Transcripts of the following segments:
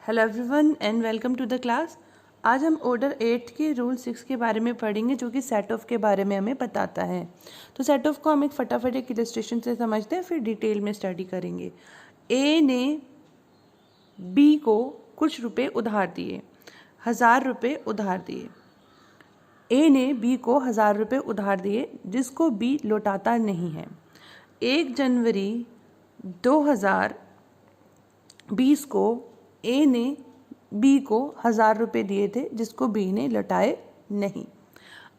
Hello everyone and welcome to the class. आज हम order 8 के रूल 6 के बारे में पढ़ेंगे जो कि सेट ऑफ के बारे में हमें बताता है। तो सेट ऑफ को हम एक फटाफट एक इलस्ट्रेशन से समझते हैं, फिर डिटेल में स्टडी करेंगे। ए ने बी को कुछ रुपए उधार दिए, 1000 रुपये उधार दिए। ए ने बी को 1000 रुपये उधार दिए जिसको बी लौटाता नहीं है। 1 जनवरी 2020 को ए ने बी को 1000 रुपये दिए थे जिसको बी ने लौटाए नहीं।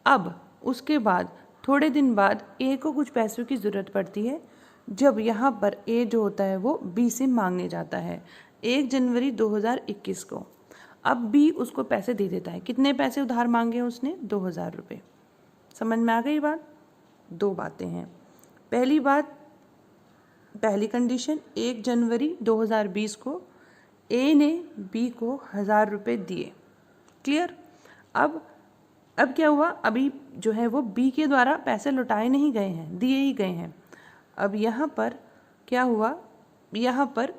अब उसके बाद थोड़े दिन बाद ए को कुछ पैसों की ज़रूरत पड़ती है, जब यहाँ पर ए जो होता है वो बी से मांगने जाता है 1 जनवरी 2021 को। अब बी उसको पैसे दे देता है। कितने पैसे उधार मांगे उसने? 2000 रुपये। समझ में आ गई बात? दो बातें हैं। पहली बात, पहली कंडीशन, 1 जनवरी 2020 को ए ने बी को 1000 रुपये दिए। क्लियर? अब क्या हुआ? अभी जो है वो बी के द्वारा पैसे लौटाए नहीं गए हैं, दिए ही गए हैं। अब यहाँ पर क्या हुआ? यहाँ पर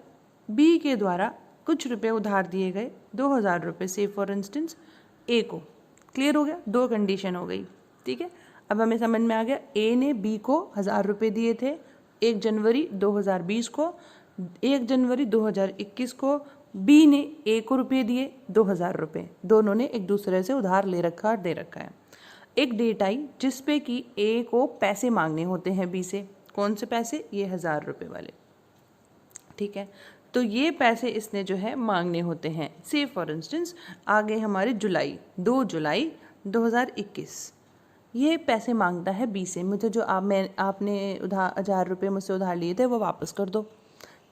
बी के द्वारा कुछ रुपए उधार दिए गए, 2000 रुपये से फॉर इंस्टेंस ए को। क्लियर हो गया? दो कंडीशन हो गई। ठीक है, अब हमें समझ में आ गया। ए ने बी को 1000 रुपये दिए थे 1 जनवरी 2020 को। 1 जनवरी 2021 को बी ने ए को रुपये दिए 2000 रुपये। दोनों ने एक दूसरे से उधार ले रखा और दे रखा है। एक डेट आई जिस पे कि ए को पैसे मांगने होते हैं बी से। कौन से पैसे? ये 1000 रुपये वाले। ठीक है, तो ये पैसे इसने जो है मांगने होते हैं। से फॉर इंस्टेंस आगे हमारे 2 जुलाई 2021 ये पैसे मांगता है बी से। मुझे जो आपने 1000 रुपये मुझसे उधार लिए थे वो वापस कर दो।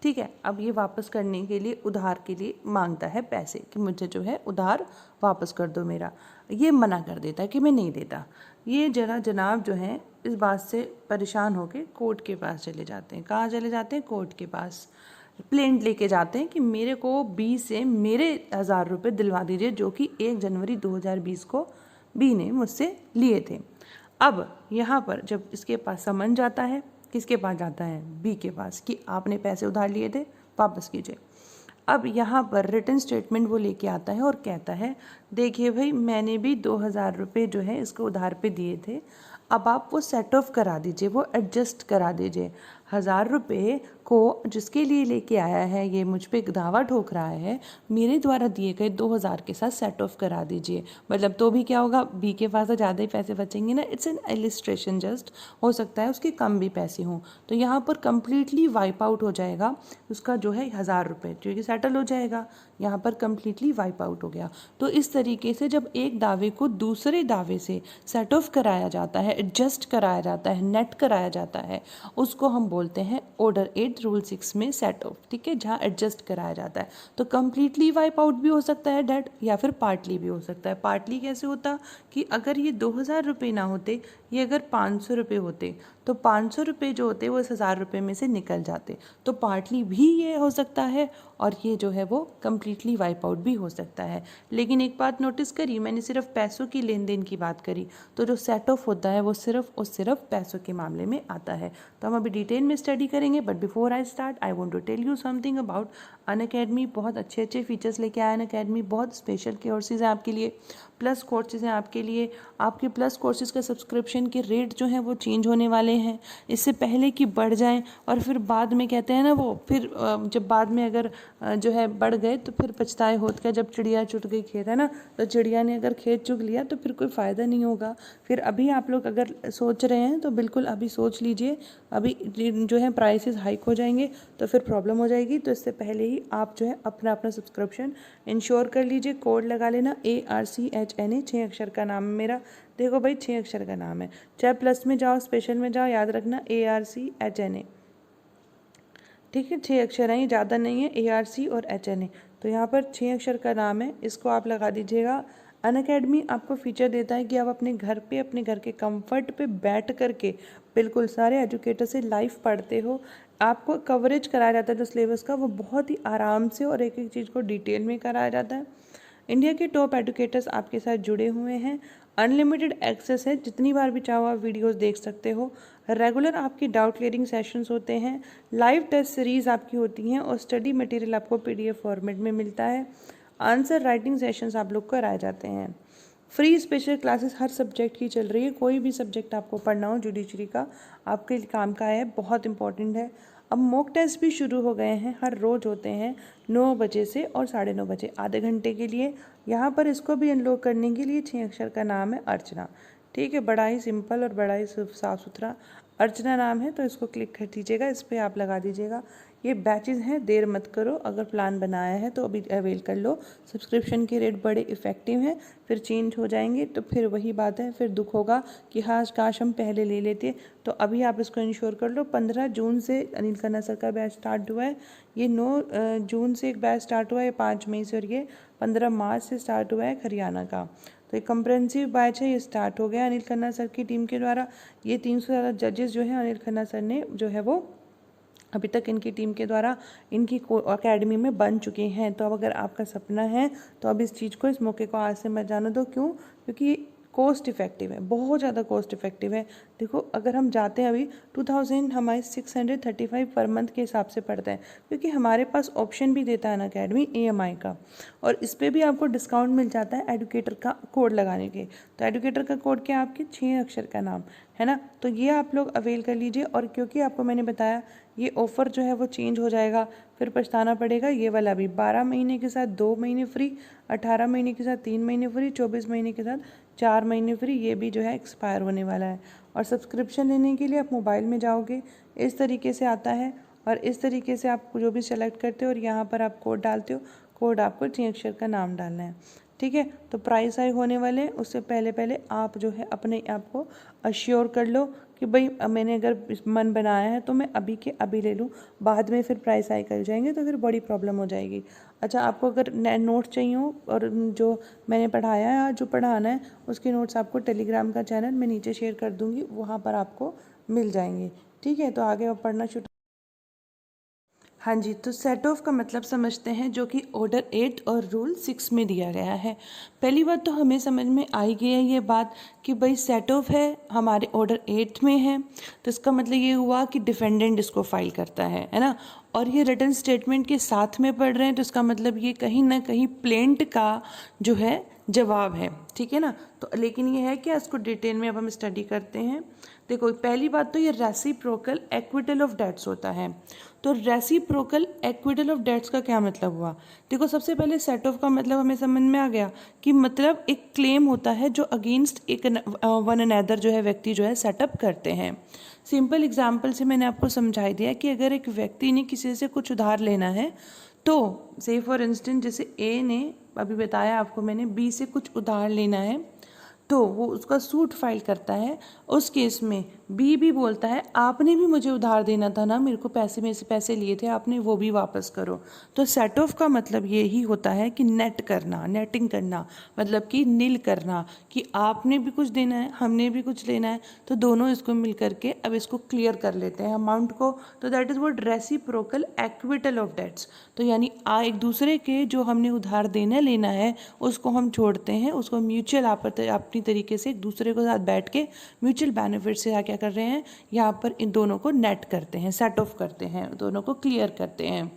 ठीक है, अब ये वापस करने के लिए, उधार के लिए मांगता है पैसे कि मुझे जो है उधार वापस कर दो मेरा। ये मना कर देता है कि मैं नहीं देता। ये जनाब जो है इस बात से परेशान होकर कोर्ट के पास चले जाते हैं। कहाँ चले जाते हैं? कोर्ट के पास। प्लेंट लेके जाते हैं कि मेरे को बी से मेरे 1000 रुपये दिलवा दीजिए जो कि 1 जनवरी 2020 को बी ने मुझसे लिए थे। अब यहाँ पर जब इसके पास समन जाता है, किसके पास जाता है? बी के पास, कि आपने पैसे उधार लिए थे, वापस कीजिए। अब यहाँ पर रिटन स्टेटमेंट वो लेके आता है और कहता है देखिए भाई, मैंने भी 2000 रुपये जो है इसको उधार पे दिए थे, अब आप वो सेट ऑफ करा दीजिए, वो एडजस्ट करा दीजिए। 1000 रुपये को जिसके लिए लेके आया है, ये मुझ पे दावा ठोक रहा है, मेरे द्वारा दिए गए 2000 के साथ सेट ऑफ करा दीजिए। मतलब तो भी क्या होगा? बी के पास तो ज़्यादा ही पैसे बचेंगे ना। इट्स एन इलस्ट्रेशन जस्ट, हो सकता है उसके कम भी पैसे हों। तो यहाँ पर कंप्लीटली वाइप आउट हो जाएगा उसका जो है 1000 रुपये, क्योंकि सेटल हो जाएगा। यहाँ पर कंप्लीटली वाइप आउट हो गया। तो इस तरीके से जब एक दावे को दूसरे दावे से सेट ऑफ कराया जाता है, एडजस्ट कराया जाता है, नेट कराया जाता है, उसको हम बोलते हैं ऑर्डर 8 रूल 6 में सेट ऑफ। ठीक है, जहाँ एडजस्ट कराया जाता है। तो कंप्लीटली वाइप आउट भी हो सकता है डेट, या फिर पार्टली भी हो सकता है। पार्टली कैसे होता? कि अगर ये 2000 रुपये ना होते, ये अगर 500 रुपये होते, तो 500 रुपये जो होते वो इस 1000 रुपये में से निकल जाते। तो पार्टली भी ये हो सकता है और ये जो है वो कंप्लीटली वाइप आउट भी हो सकता है। लेकिन एक बात नोटिस करी, मैंने सिर्फ पैसों की लेन देन की बात करी, तो जो सेट ऑफ होता है वो सिर्फ और सिर्फ पैसों के मामले में आता है। तो हम अभी डिटेल में स्टडी करेंगे, but before I start I want to tell you something about Unacademy. बहुत अच्छे अच्छे फीचर्स लेके आया अनअकैडमी। बहुत स्पेशल कोर्सेज हैं आपके लिए, प्लस कोर्सेज हैं आपके लिए। आपके प्लस कोर्सेज का सब्सक्रिप्शन के रेट जो हैं वो चेंज होने वाले हैं। इससे पहले कि बढ़ जाएं और फिर बाद में कहते हैं ना वो, फिर जब बाद में अगर जो है बढ़ गए तो फिर पछताए होत क्या, जब चिड़िया चुग गई खेत, है ना। तो चिड़िया ने अगर खेत चुग लिया तो फिर कोई फ़ायदा नहीं होगा। फिर अभी आप लोग अगर सोच रहे हैं तो बिल्कुल अभी सोच लीजिए, अभी जो है प्राइसेस हाइक हो जाएंगे तो फिर प्रॉब्लम हो जाएगी। तो इससे पहले ही आप जो है अपना सब्सक्रिप्शन इंश्योर कर लीजिए। कोड लगा लेना ARCHNA, 6 अक्षर का नाम है मेरा। देखो भाई, 6 अक्षर का नाम है। चाहे प्लस में जाओ, स्पेशल में जाओ, याद रखना ARCHNA। ठीक है, 6 अक्षर हैं, ज़्यादा नहीं है, ARC और HNA। तो यहाँ पर 6 अक्षर का नाम है, इसको आप लगा दीजिएगा। अनअकैडमी आपको फीचर देता है कि आप अपने घर पे, अपने घर के कंफर्ट पे बैठ करके बिल्कुल सारे एजुकेटर से लाइव पढ़ते हो। आपको कवरेज कराया जाता है जो सिलेबस का, वो बहुत ही आराम से और एक एक चीज़ को डिटेल में कराया जाता है। इंडिया के टॉप एजुकेटर्स आपके साथ जुड़े हुए हैं। अनलिमिटेड एक्सेस है, जितनी बार भी चाहो आप वीडियोस देख सकते हो। रेगुलर आपकी डाउट क्लियरिंग सेशंस होते हैं, लाइव टेस्ट सीरीज आपकी होती हैं और स्टडी मटेरियल आपको PDF फॉर्मेट में मिलता है। आंसर राइटिंग सेशंस आप लोग कराए जाते हैं। फ्री स्पेशल क्लासेस हर सब्जेक्ट की चल रही है, कोई भी सब्जेक्ट आपको पढ़ना हो जुडिशरी का आपके काम का है, बहुत इंपॉर्टेंट है। अब मॉक टेस्ट भी शुरू हो गए हैं, हर रोज़ होते हैं 9 बजे से और 9:30 बजे, आधे घंटे के लिए। यहाँ पर इसको भी अनलॉक करने के लिए 6 अक्षर का नाम है अर्चना। ठीक है, बड़ा ही सिंपल और बड़ा ही साफ सुथरा अर्चना नाम है, तो इसको क्लिक कर दीजिएगा, इस पर आप लगा दीजिएगा। ये बैचेस हैं, देर मत करो, अगर प्लान बनाया है तो अभी अवेल कर लो। सब्सक्रिप्शन के रेट बड़े इफ़ेक्टिव हैं, फिर चेंज हो जाएंगे तो फिर वही बात है, फिर दुख होगा कि हाँ काश हम पहले ले लेते। तो अभी आप इसको इंश्योर कर लो। 15 जून से अनिल खन्ना सर का बैच स्टार्ट हुआ है, ये 9 जून से एक बैच स्टार्ट हुआ है, 5 मई से, और ये 15 मार्च से स्टार्ट हुआ है हरियाणा का। तो एक कंप्रेहेंसिव बैच है, ये स्टार्ट हो गया अनिल खन्ना सर की टीम के द्वारा। ये 300 से ज़्यादा जजेस जो हैं अनिल खन्ना सर ने जो है वो अभी तक इनकी टीम के द्वारा इनकी अकेडमी में बन चुके हैं। तो अब अगर आपका सपना है तो अब इस चीज़ को, इस मौके को आज से मत जाने दो। क्यों? क्योंकि कॉस्ट इफ़ेक्टिव है, बहुत ज़्यादा कॉस्ट इफ़ेक्टिव है। देखो अगर हम जाते हैं अभी 2000 हमारे 635 पर मंथ के हिसाब से पड़ता है, क्योंकि हमारे पास ऑप्शन भी देता है ना अकेडमी EMI का, और इस पर भी आपको डिस्काउंट मिल जाता है एडुकेटर का कोड लगाने के। तो एडुकेटर का कोड क्या है? आपके 6 अक्षर का नाम है ना, तो ये आप लोग अवेल कर लीजिए। और क्योंकि आपको मैंने बताया ये ऑफ़र जो है वो चेंज हो जाएगा, फिर पछताना पड़ेगा। ये वाला भी 12 महीने के साथ 2 महीने फ्री, 18 महीने के साथ 3 महीने फ्री, 24 महीने के साथ 4 महीने फ्री, ये भी जो है एक्सपायर होने वाला है। और सब्सक्रिप्शन लेने के लिए आप मोबाइल में जाओगे, इस तरीके से आता है, और इस तरीके से आप जो भी सेलेक्ट करते हो और यहाँ पर आप कोड डालते हो, कोड आपको 6 अक्षर का नाम डालना है। ठीक है, तो प्राइस हाई होने वाले हैं, उससे पहले पहले आप जो है अपने आप को अश्योर कर लो कि भाई मैंने अगर मन बनाया है तो मैं अभी के अभी ले लूँ, बाद में फिर प्राइस हाई कर जाएंगे तो फिर बड़ी प्रॉब्लम हो जाएगी। अच्छा, आपको अगर नोट चाहिए हो और जो मैंने पढ़ाया है, जो पढ़ाना है, उसके नोट्स आपको टेलीग्राम का चैनल मैं नीचे शेयर कर दूँगी, वहाँ पर आपको मिल जाएंगे। ठीक है, तो आगे आप पढ़ना शुरू। हाँ जी, तो सेट ऑफ का मतलब समझते हैं, जो कि ऑर्डर 8 और रूल 6 में दिया गया है। पहली बात तो हमें समझ में आई गई है ये बात कि भाई सेट ऑफ है, हमारे ऑर्डर 8 में है, तो इसका मतलब ये हुआ कि डिफेंडेंट इसको फाइल करता है ना। और ये रिटन स्टेटमेंट के साथ में पढ़ रहे हैं, तो इसका मतलब ये कहीं ना कहीं प्लेंट का जो है जवाब है। ठीक है ना, तो लेकिन ये है कि इसको डिटेल में अब हम स्टडी करते हैं। देखो पहली बात तो ये रेसिप्रोकल एक्विटल ऑफ डेट्स होता है। तो रेसिप्रोकल एक्विटल ऑफ डेट्स का क्या मतलब हुआ? देखो सबसे पहले सेट ऑफ का मतलब हमें समझ में आ गया कि मतलब एक क्लेम होता है जो अगेंस्ट एक वन अनदर जो है व्यक्ति जो है सेटअप करते हैं। सिंपल एग्जांपल से मैंने आपको समझाई दिया कि अगर एक व्यक्ति ने किसी से कुछ उधार लेना है, तो से फॉर इंस्टेंस जैसे ए ने अभी बताया आपको मैंने B से कुछ उधार लेना है, तो वो उसका सूट फाइल करता है। उस केस में B भी बोलता है आपने भी मुझे उधार देना था ना, मेरे को पैसे में से पैसे लिए थे आपने, वो भी वापस करो। तो सेट ऑफ का मतलब ये ही होता है कि नेट करना, नेटिंग करना, मतलब कि नील करना, कि आपने भी कुछ देना है हमने भी कुछ लेना है, तो दोनों इसको मिल करके अब इसको क्लियर कर लेते हैं अमाउंट को। तो that is what reciprocal acquittal of debts. तो यानी एक दूसरे के जो हमने उधार देना लेना है उसको हम छोड़ते हैं, उसको म्यूचुअल अपनी तरीके से एक दूसरे के साथ बैठ के म्यूचुअल बेनिफिट से क्या कर रहे हैं, यहाँ पर इन दोनों को नेट करते हैं, सेट ऑफ करते हैं, दोनों को क्लियर करते हैं।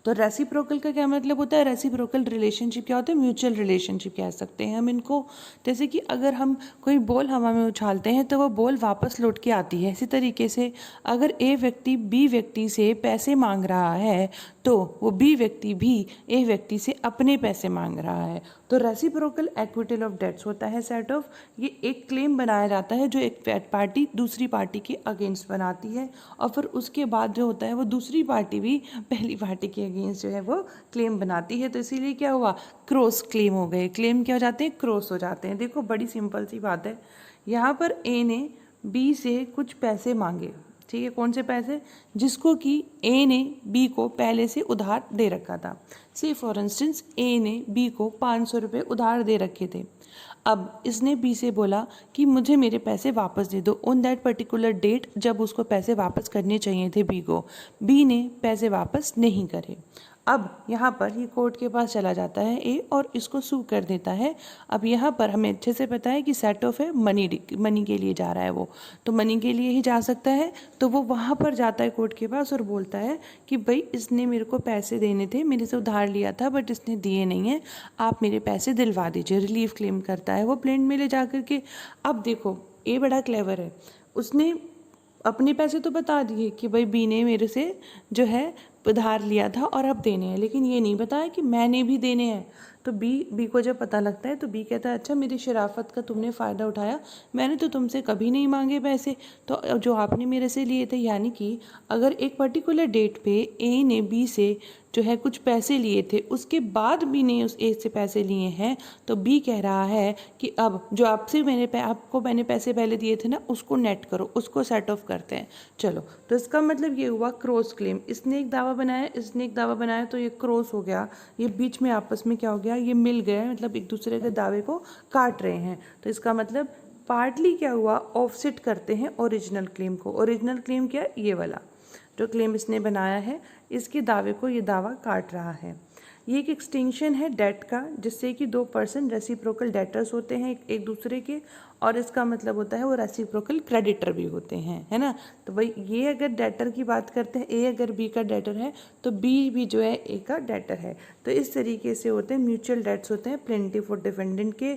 तो रेसिप्रोकल का क्या मतलब होता है? रेसिप्रोकल रिलेशनशिप क्या होता है? म्यूचुअल रिलेशनशिप कह सकते हैं हम इनको। जैसे कि अगर हम कोई बॉल हवा में उछालते हैं तो वो बॉल वापस लौट के आती है। इसी तरीके से अगर ए व्यक्ति बी व्यक्ति से पैसे मांग रहा है तो वो बी व्यक्ति भी ए व्यक्ति से अपने पैसे मांग रहा है। तो रेसिप्रोकल एक्विटल ऑफ डेट्स होता है सेट ऑफ। ये एक क्लेम बनाया जाता है जो एक पार्टी दूसरी पार्टी के अगेंस्ट बनाती है, और फिर उसके बाद जो होता है वो दूसरी पार्टी भी पहली पार्टी के अगेंस्ट जो है वो क्लेम बनाती है। तो इसीलिए क्या हुआ, क्रॉस क्लेम हो गए। क्लेम क्या हो जाते हैं? क्रॉस हो जाते हैं। देखो बड़ी सिंपल सी बात है, यहाँ पर ए ने बी से कुछ पैसे मांगे, ठीक है, कौन से पैसे? जिसको कि ए ने बी को पहले से उधार दे रखा था। से फॉर इंस्टेंस ए ने बी को 500 रुपये उधार दे रखे थे। अब इसने बी से बोला कि मुझे मेरे पैसे वापस दे दो ऑन दैट पर्टिकुलर डेट, जब उसको पैसे वापस करने चाहिए थे बी को। बी ने पैसे वापस नहीं करे। अब यहाँ पर ये कोर्ट के पास चला जाता है ए और इसको सू कर देता है। अब यहाँ पर हमें अच्छे से पता है कि सेट ऑफ है, मनी के लिए जा रहा है वो, तो मनी के लिए ही जा सकता है। तो वो वहाँ पर जाता है कोर्ट के पास और बोलता है कि भाई इसने मेरे को पैसे देने थे, मेरे से उधार लिया था बट इसने दिए नहीं है, आप मेरे पैसे दिलवा दीजिए। रिलीफ क्लेम करता है वो प्लेंट में ले जा कर के। अब देखो ए बड़ा क्लेवर है, उसने अपने पैसे तो बता दिए कि भाई बी ने मेरे से जो है उधार लिया था और अब देने हैं, लेकिन ये नहीं बताया कि मैंने भी देने हैं। तो बी को जब पता लगता है तो बी कहता है अच्छा मेरी शराफत का तुमने फ़ायदा उठाया, मैंने तो तुमसे कभी नहीं मांगे पैसे, तो जो आपने मेरे से लिए थे, यानी कि अगर एक पर्टिकुलर डेट पे ए ने बी से जो है कुछ पैसे लिए थे, उसके बाद बी ने उस ए से पैसे लिए हैं, तो बी कह रहा है कि अब जो आपको मैंने पैसे पहले दिए थे ना, उसको नेट करो, उसको सेट ऑफ करते हैं। चलो, तो इसका मतलब ये हुआ क्रॉस क्लेम। इसने एक दावा बनाया, इसने एक दावा बनाया, तो ये क्रॉस हो गया, ये बीच में आपस में क्या हो गया, ये मिल गए, मतलब एक दूसरे के दावे को काट रहे हैं। तो इसका मतलब पार्टली क्या हुआ, ऑफसेट करते हैं ओरिजिनल क्लेम को। ओरिजिनल क्लेम क्या, ये वाला जो क्लेम इसने बनाया है, इसके दावे को ये दावा काट रहा है। ये एक एक्सटेंशन है डेट का, जिससे कि दो पर्सन रेसिप्रोकल डेटर्स होते हैं एक दूसरे के, और इसका मतलब होता है वो रेसिप्रोकल क्रेडिटर भी होते हैं, है ना। तो भाई ये अगर डेटर की बात करते हैं, ए अगर बी का डेटर है तो बी भी जो है ए का डेटर है। तो इस तरीके से होते हैं म्यूचुअल डेट्स होते हैं प्लेंटिफ और डिफेंडेंट के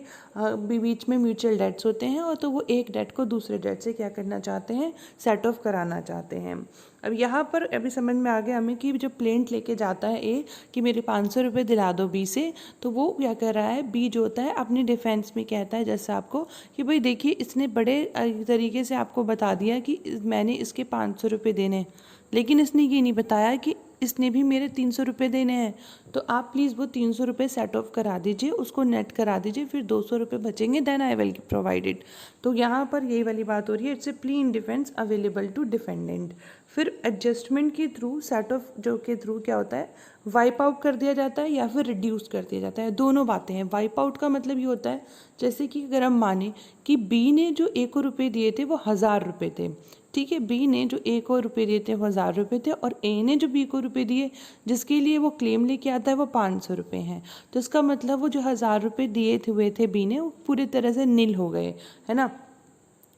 बीच में म्यूचुअल डेट्स होते हैं, और तो वो एक डेट को दूसरे डेट से क्या करना चाहते हैं, सेट ऑफ कराना चाहते हैं। अब यहाँ पर अभी समझ में आ गया हमें कि जो प्लेंट लेके जाता है ए कि मेरे 500 रुपये दिला दो बी से, तो वो क्या कर रहा है, बी जो होता है अपनी डिफेंस में कहता है जैसे आपको कि भाई देखिए इसने बड़े तरीके से आपको बता दिया कि मैंने इसके 500 रुपये देने, लेकिन इसने ये नहीं बताया कि इसने भी मेरे 300 रुपये देने हैं, तो आप प्लीज़ वो 300 रुपये सेट ऑफ करा दीजिए, उसको नेट करा दीजिए, फिर 200 रुपये बचेंगे, देन आई विल प्रोवाइडेड। तो यहाँ पर यही वाली बात हो रही है, it's a plea in defence available to defendant. फिर एडजस्टमेंट के थ्रू, सेट ऑफ जो के थ्रू क्या होता है, वाइप आउट कर दिया जाता है या फिर रिड्यूस कर दिया जाता है, दोनों बातें हैं। वाइप आउट का मतलब ये होता है जैसे कि अगर हम माने कि बी ने जो ए को रुपये दिए थे वो 1000 रुपये थे, ठीक है, बी ने जो ए को रुपये दिए थे वो 1000 रुपये थे, और ए ने जो बी को रुपये दिए जिसके लिए वो क्लेम लेके आता है वो 500 रुपये हैं। तो इसका मतलब वो जो 1000 रुपये दिए हुए थे बी ने, वो पूरी तरह से नील हो गए, है ना,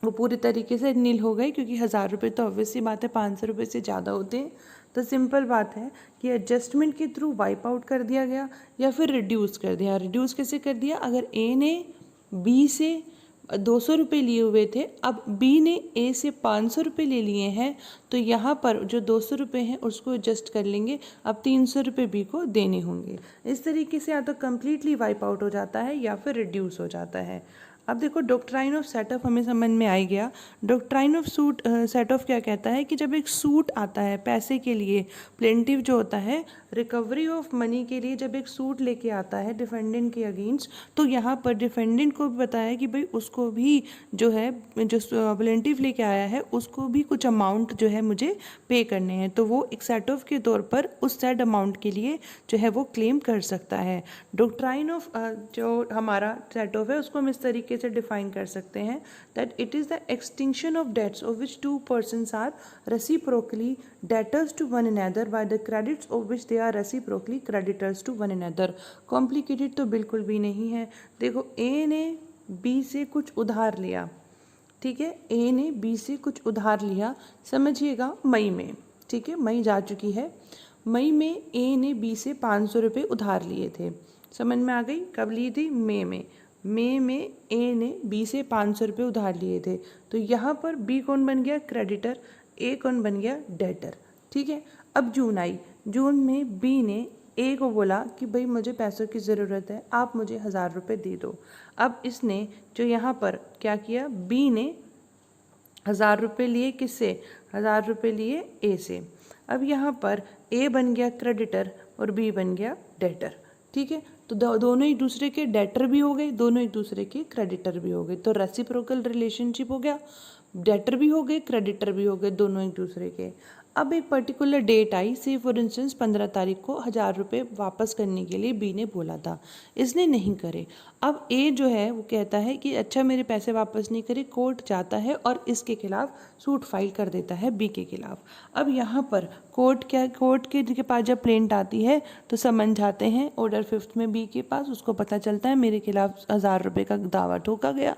वो पूरी तरीके से नील हो गए, क्योंकि 1000 रुपये तो ऑब्वियसली बात है 500 रुपये से ज़्यादा होते हैं। तो सिंपल बात है कि एडजस्टमेंट के थ्रू वाइप आउट कर दिया गया या फिर रिड्यूस कर दिया। रिड्यूस कैसे कर दिया, अगर ए ने बी से 200 रुपये लिए हुए थे, अब बी ने ए से 500 रुपये ले लिए हैं, तो यहाँ पर जो 200 रुपये हैं उसको एडजस्ट कर लेंगे, अब 300 रुपये बी को देने होंगे। इस तरीके से या तो कम्प्लीटली वाइप आउट हो जाता है या फिर रिड्यूस हो जाता है। अब देखो डॉक्ट्राइन ऑफ सेट ऑफ हमें समझ में आ गया। Doctrine of suit set of क्या कहता है कि जब एक सूट आता है पैसे के लिए, प्लेंटिव जो होता है रिकवरी ऑफ मनी के लिए जब एक सूट लेके आता है डिफेंडेंट के अगेंस्ट, तो यहाँ पर डिफेंडेंट को भी बताया कि भाई उसको भी जो है, जो प्लेंटिव लेके आया है उसको भी कुछ अमाउंट जो है मुझे पे करने हैं, तो वो एक सेट ऑफ के तौर पर उस सेट अमाउंट के लिए जो है वो क्लेम कर सकता है। डॉक्ट्राइन ऑफ जो हमारा सेट ऑफ है उसको हम इस तरीके से डिफाइन कर सकते हैं that it is the extinction of debts of which two persons are reciprocally debtors to one another by the credits of which they are reciprocally creditors to one another. Complicated तो बिल्कुल भी नहीं है। देखो ए ने बी से कुछ उधार लिया, ठीक है, ए ने बी से कुछ उधार लिया, समझिएगा मई में, ठीक है, मई जा चुकी है, मई में ए ने बी से 500 रुपये उधार लिए थे, समझ में आ गई, कब ली थी, मई में ए ने बी से 500 रुपये उधार लिए थे, तो यहाँ पर बी कौन बन गया, क्रेडिटर, ए कौन बन गया, डेटर, ठीक है। अब जून आई, जून में बी ने ए को बोला कि भाई मुझे पैसों की ज़रूरत है, आप मुझे 1000 रुपये दे दो। अब इसने जो यहाँ पर क्या किया, बी ने 1000 रुपये लिए किससे, 1000 रुपये लिए ए से। अब यहाँ पर ए बन गया क्रेडिटर और बी बन गया डेटर, ठीक है, तो दोनों एक दूसरे के डेटर भी हो गए, दोनों एक दूसरे के क्रेडिटर भी हो गए, तो रेसिप्रोकल रिलेशनशिप हो गया, डेटर भी हो गए क्रेडिटर भी हो गए, दोनों एक दूसरे के। अब एक पर्टिकुलर डेट आई, से फॉर इंस्टेंस 15 तारीख को 1000 रुपये वापस करने के लिए बी ने बोला था, इसने नहीं करे। अब ए जो है वो कहता है कि अच्छा मेरे पैसे वापस नहीं करे, कोर्ट जाता है और इसके खिलाफ सूट फाइल कर देता है बी के खिलाफ। अब यहाँ पर कोर्ट के पास जब प्लेंट आती है तो समन जाते हैं ऑर्डर 5th में बी के पास, उसको पता चलता है मेरे खिलाफ 1000 रुपये का दावा ठोका गया।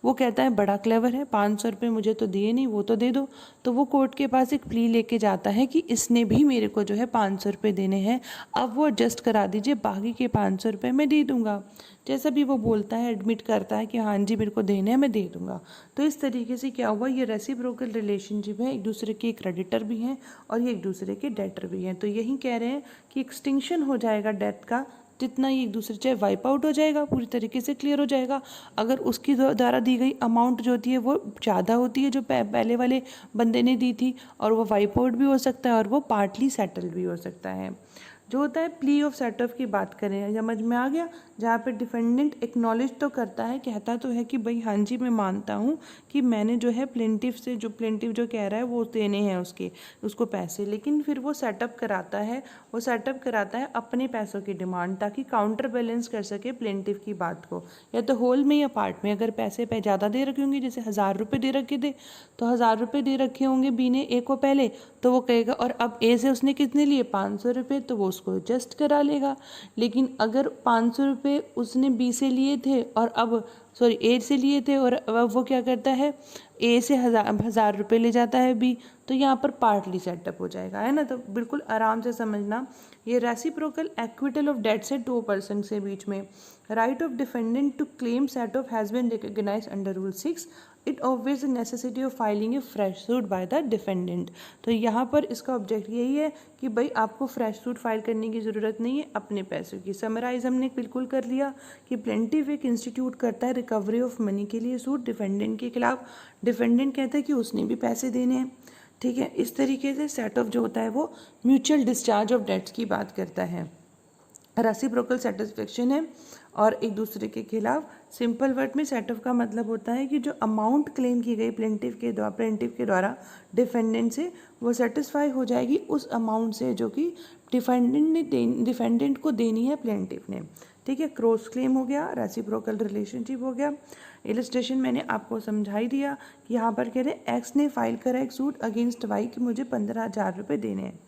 वो कहता है बड़ा क्लेवर है, 500 रुपये मुझे तो दिए नहीं, वो तो दे दो। तो वो कोर्ट के पास एक प्ली लेके जाता है कि इसने भी मेरे को जो है 500 रुपये देने हैं, अब वो एडजस्ट करा दीजिए, बाकी के 500 रुपये मैं दे दूंगा। जैसा भी वो बोलता है, एडमिट करता है कि हाँ जी मेरे को देने हैं, मैं दे दूंगा। तो इस तरीके से क्या हुआ, ये रेसिप्रोकल रिलेशनशिप है, एक दूसरे के क्रेडिटर भी हैं और ये एक दूसरे के डेटर भी हैं। तो यही कह रहे हैं कि एक्सटिंक्शन हो जाएगा डेट का, जितना ये एक दूसरे चाहे वाइप आउट हो जाएगा, पूरी तरीके से क्लियर हो जाएगा। अगर उसकी द्वारा दी गई अमाउंट जो होती है वो ज़्यादा होती है जो पहले वाले बंदे ने दी थी, और वो वाइप आउट भी हो सकता है और वो पार्टली सेटल भी हो सकता है। जो होता है प्ली ऑफ सेट ऑफ की बात करें, समझ में आ गया, जहाँ पे डिफेंडेंट एक्नॉलेज तो करता है, कहता तो है कि भाई हाँ जी मैं मानता हूँ कि मैंने जो है प्लेंटिफ से, जो प्लेंटिफ जो कह रहा है वो देने हैं उसको पैसे, लेकिन फिर वो सेटअप कराता है, अपने पैसों की डिमांड, ताकि काउंटर बैलेंस कर सके प्लेंटिफ की बात को, या तो होल में या पार्ट में। अगर पैसे पे ज़्यादा दे रखे होंगे, जैसे 1000 रुपये दे रखे थे, तो 1000 रुपये दे रखे होंगे बी ने ए को पहले, तो वो कहेगा, और अब ए से उसने कितने लिए 500 रुपये, तो वो उसको एडजस्ट करा लेगा। लेकिन अगर 500 रुपये उसने बी से लिए थे और अब ए से लिए थे, और अब वो क्या करता है, ए से 1000 रुपये ले जाता है बी, तो यहाँ पर पार्टली सेटअप हो जाएगा, है ना। तो बिल्कुल आराम से समझना, ये रेसिप्रोकल एक्विटल ऑफ डेट्स है 2 पर्सन से बीच में। Right of defendant to claim set off has been recognised under rule 6, it obvious the necessity of filing a fresh suit by the defendant. तो यहाँ पर इसका ऑब्जेक्ट यही है कि भाई आपको फ्रेश सूट फाइल करने की ज़रूरत नहीं है अपने पैसों की। समराइज हमने बिल्कुल कर लिया कि प्लेंटिफ एक इंस्टीट्यूट करता है रिकवरी ऑफ मनी के लिए सूट डिफेंडेंट के खिलाफ, डिफेंडेंट कहता है कि उसने भी पैसे देने हैं, ठीक है। इस तरीके से सेट ऑफ जो होता है वो म्यूचुअल डिस्चार्ज ऑफ डेट्स की बात करता है। रेसिप्रोकल सेटिस्फेक्शन है और एक दूसरे के खिलाफ, सिंपल वर्ड में सेट ऑफ का मतलब होता है कि जो अमाउंट क्लेम की गई प्लेंटिफ के द्वारा डिफेंडेंट से, वो सेटिस्फाई हो जाएगी उस अमाउंट से जो कि डिफेंडेंट को देनी है प्लेंटिफ ने, ठीक है। क्रॉस क्लेम हो गया, रेसिप्रोकल रिलेशनशिप हो गया। इलस्ट्रेशन मैंने आपको समझाई दिया कि यहाँ पर कह रहे एक्स ने फाइल करा एक सूट अगेंस्ट वाई कि मुझे 15,000 रुपये देने हैं,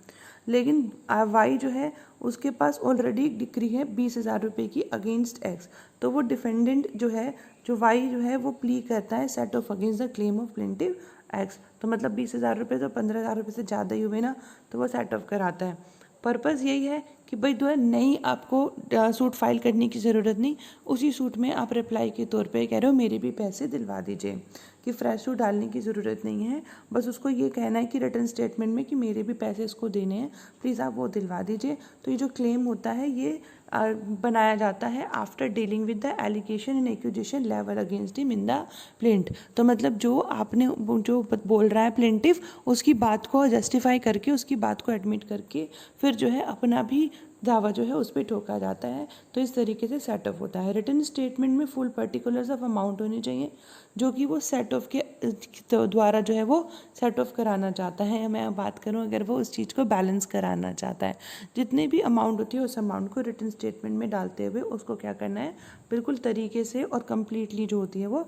लेकिन वाई जो है उसके पास ऑलरेडी डिक्री है 20,000 रुपये की अगेंस्ट एक्स, तो वो डिफेंडेंट जो है, जो वाई जो है वो प्ली करता है set of against the claim of plaintiff x. तो मतलब 20,000 रुपये तो 15,000 रुपये से ज़्यादा ही हुए ना, तो वो सेट ऑफ कराता है। पर्पज़ यही है कि भाई जो है नहीं, आपको सूट फाइल करने की ज़रूरत नहीं, उसी सूट में आप रिप्लाई के तौर पे कह रहे हो मेरे भी पैसे दिलवा दीजिए, कि फ्रेश सूट डालने की ज़रूरत नहीं है, बस उसको ये कहना है कि रिटर्न स्टेटमेंट में कि मेरे भी पैसे इसको देने हैं, प्लीज़ आप वो दिलवा दीजिए। तो ये जो क्लेम होता है ये बनाया जाता है after dealing with the allegation and accusation level against him in the plaint. तो मतलब जो आपने जो बोल रहा है प्लेंटिफ, उसकी बात को जस्टिफाई करके, उसकी बात को एडमिट करके फिर जो है अपना भी दावा जो है उस पर ठोका जाता है। तो इस तरीके से सेट ऑफ होता है। रिटर्न स्टेटमेंट में फुल पर्टिकुलर्स ऑफ अमाउंट होनी चाहिए जो कि वो सेट ऑफ के द्वारा जो है वो सेट ऑफ कराना चाहता है। मैं बात करूं अगर वो उस चीज़ को बैलेंस कराना चाहता है, जितने भी अमाउंट होती है उस अमाउंट को रिटर्न स्टेटमेंट में डालते हुए उसको क्या करना है, बिल्कुल तरीके से और कम्प्लीटली जो होती है वो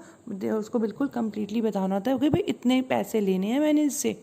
उसको बिल्कुल कम्प्लीटली बताना होता है कि भाई इतने पैसे लेने हैं मैंने इससे,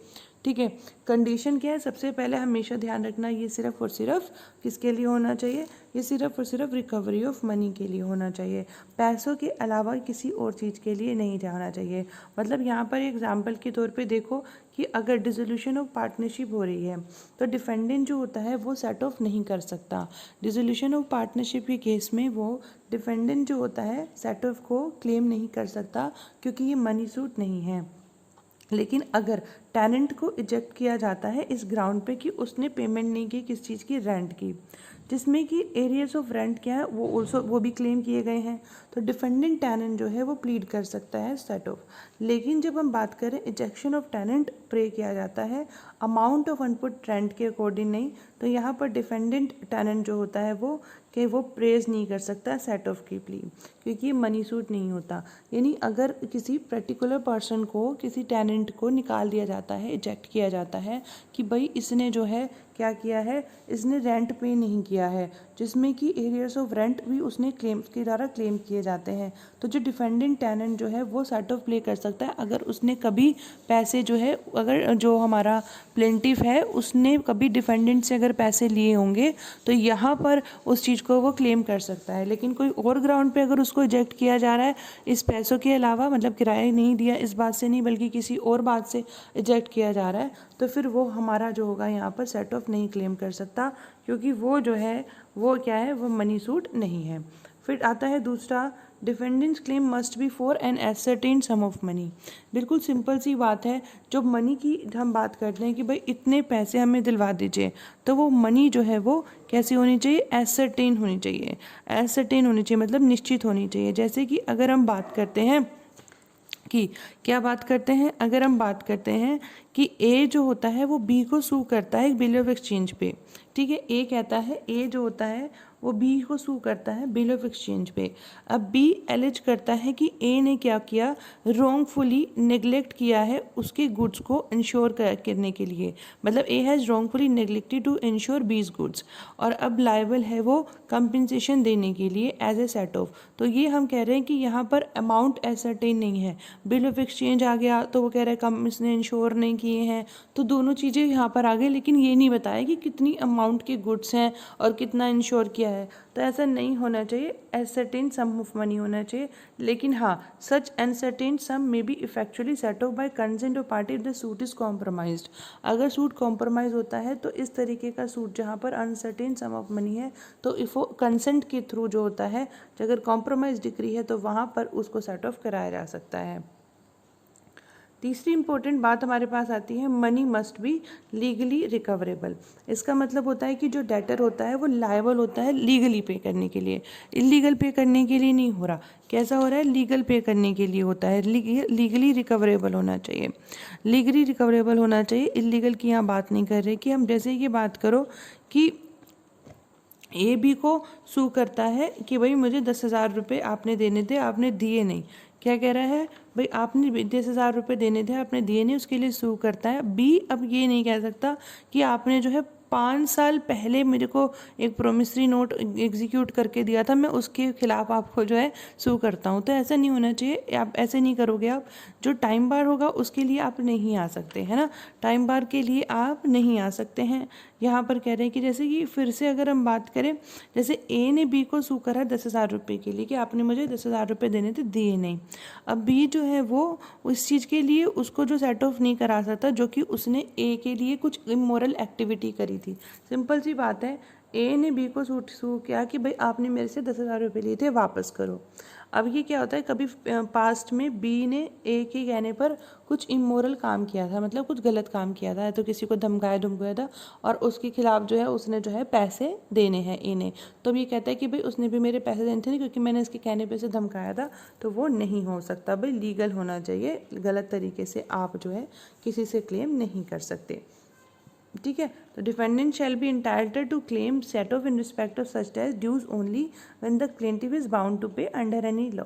ठीक है। कंडीशन क्या है, सबसे पहले हमेशा ध्यान रखना, ये सिर्फ और सिर्फ किसके लिए होना चाहिए, ये सिर्फ और सिर्फ रिकवरी ऑफ मनी के लिए होना चाहिए, पैसों के अलावा किसी और चीज़ के लिए नहीं जाना चाहिए। मतलब यहाँ पर एग्जांपल के तौर पे देखो कि अगर डिसोल्यूशन ऑफ पार्टनरशिप हो रही है तो डिफेंडेंट जो होता है वो सेट ऑफ नहीं कर सकता। डिसोल्यूशन ऑफ पार्टनरशिप के केस में वो डिफेंडेंट जो होता है सेट ऑफ को क्लेम नहीं कर सकता क्योंकि ये मनी सूट नहीं है। लेकिन अगर टेनेंट को इजेक्ट किया जाता है इस ग्राउंड पे कि उसने पेमेंट नहीं की किस चीज़ की, रेंट की, जिसमें कि एरियाज ऑफ रेंट क्या है वो भी क्लेम किए गए हैं, तो डिफेंडेंट टेनेंट जो है वो प्लीड कर सकता है सेट ऑफ। लेकिन जब हम बात करें इजेक्शन ऑफ टेनेंट प्रे किया जाता है अमाउंट ऑफ अनपुट रेंट के अकॉर्डिंग नहीं, तो यहाँ पर डिफेंडेंट टेनेंट जो होता है वो प्रेज नहीं कर सकता सेट ऑफ की प्ली, क्योंकि ये मनी सूट नहीं होता। यानी अगर किसी पर्टिकुलर पर्सन को, किसी टेनेंट को निकाल दिया जाता है, इजेक्ट किया जाता है कि भाई इसने जो है क्या किया है, इसने रेंट पे नहीं किया है, जिसमें कि एरियर्स ऑफ रेंट भी उसने क्लेम के द्वारा क्लेम किए जाते हैं, तो जो डिफेंडेंट टेनेंट जो है वो सेट ऑफ प्ले कर सकता है अगर उसने कभी पैसे जो है, अगर जो हमारा प्लेंटिफ है उसने कभी डिफेंडेंट से अगर पैसे लिए होंगे तो यहाँ पर उस चीज़ को वो क्लेम कर सकता है। लेकिन कोई और ग्राउंड पे अगर उसको इजेक्ट किया जा रहा है इस पैसों के अलावा, मतलब किराया नहीं दिया इस बात से नहीं बल्कि किसी और बात से इजेक्ट किया जा रहा है, तो फिर वो हमारा जो होगा यहाँ पर सेट ऑफ नहीं क्लेम कर सकता, क्योंकि वो जो है वो क्या है, वो मनी सूट नहीं है। फिर आता है दूसरा, defendant's claim must be for an ascertain sum of money. बिल्कुल सिंपल सी बात है, जो मनी की हम बात करते हैं कि भाई इतने पैसे हमें दिलवा दीजिए, तो वो मनी जो है वो कैसी होनी चाहिए, एसर्टेन होनी चाहिए। एसर्टेन होनी चाहिए मतलब निश्चित होनी चाहिए। जैसे कि अगर हम बात करते हैं कि क्या बात करते हैं, अगर हम बात करते हैं कि ए जो होता है वो बी को सू करता है बिल ऑफ एक्सचेंज पे, ठीक है, ए कहता है, ए जो होता है वो बी को सू करता है बिल ऑफ एक्सचेंज पे। अब बी एलिज करता है कि ए ने क्या किया, रॉन्गफुली नेग्लेक्ट किया है उसके गुड्स को इंश्योर करने के लिए, मतलब a has wrongfully neglected to insure these goods, और अब लायबल है वो कंपनसेशन देने के लिए एज ए सेट ऑफ। तो ये हम कह रहे हैं कि यहाँ पर अमाउंट एसर्टेन नहीं है, बिल ऑफ एक्सचेंज आ गया तो वो कह रहे हैं इसने इंश्योर नहीं किए हैं, तो दोनों चीज़ें यहाँ पर आ गई, लेकिन ये नहीं बताया कि कितनी अमाउंट के गुड्स हैं और कितना इंश्योर किया है। तो ऐसा नहीं होना चाहिए, एसर्टेन सम ऑफ मनी होना चाहिए। लेकिन हाँ, such uncertain sum may be effectually set off by consent of party if the suit is compromised. अगर सूट कॉम्प्रोमाइज होता है तो इस तरीके का सूट जहाँ पर अनसर्टेन सम ऑफ मनी है, तो इफ वो कंसेंट के थ्रू जो होता है, अगर कॉम्प्रोमाइज डिग्री है तो वहाँ पर उसको सेट ऑफ कराया जा सकता है। तीसरी इंपॉर्टेंट बात हमारे पास आती है, money must be legally recoverable. इसका मतलब होता है कि जो डेटर होता है वो लायबल होता है लीगली पे करने के लिए, इलीगल पे करने के लिए नहीं हो रहा। कैसा हो रहा है, लीगल पे करने के लिए होता है, लीगली रिकवरेबल होना चाहिए, लीगली रिकवरेबल होना चाहिए। इलीगल की यहाँ बात नहीं कर रहे कि हम जैसे ये बात करो कि ए बी को सू करता है कि भाई मुझे 10,000 रुपये आपने देने थे, आपने दिए नहीं। क्या कह रहा है, भाई आपने 10,000 रुपये देने थे, आपने दिए नहीं, उसके लिए सू करता है। बी अब ये नहीं कह सकता कि आपने जो है 5 साल पहले मेरे को एक प्रोमिसरी नोट एग्जीक्यूट करके दिया था, मैं उसके खिलाफ आपको जो है सू करता हूँ। तो ऐसा नहीं होना चाहिए, आप ऐसे नहीं करोगे। आप जो टाइम बार होगा उसके लिए आप नहीं आ सकते, है ना, टाइम बार के लिए आप नहीं आ सकते हैं। यहाँ पर कह रहे हैं कि जैसे कि फिर से अगर हम बात करें, जैसे ए ने बी को सू करा 10,000 रुपये के लिए कि आपने मुझे 10,000 रुपये देने थे, दिए नहीं। अब बी जो है वो उस चीज़ के लिए उसको जो सेट ऑफ नहीं करा सकता जो कि उसने ए के लिए कुछ इमोरल एक्टिविटी करी थी। सिंपल सी बात है, ए ने बी को सू किया कि भाई आपने मेरे से 10,000 रुपये लिए थे, वापस करो। अब ये क्या होता है, कभी पास्ट में बी ने ए के कहने पर कुछ इमोरल काम किया था, मतलब कुछ गलत काम किया था, तो किसी को धमकाया था और उसके खिलाफ जो है उसने जो है पैसे देने हैं ए ने। तो ये कहता है कि भाई उसने भी मेरे पैसे देने थे नहीं, क्योंकि मैंने इसके कहने पे से धमकाया था, तो वो नहीं हो सकता। भाई लीगल होना चाहिए, गलत तरीके से आप जो है किसी से क्लेम नहीं कर सकते, ठीक है। तो defendant shall be entitled to claim set off in respect of such as dues only when the plaintiff is bound to pay under any law.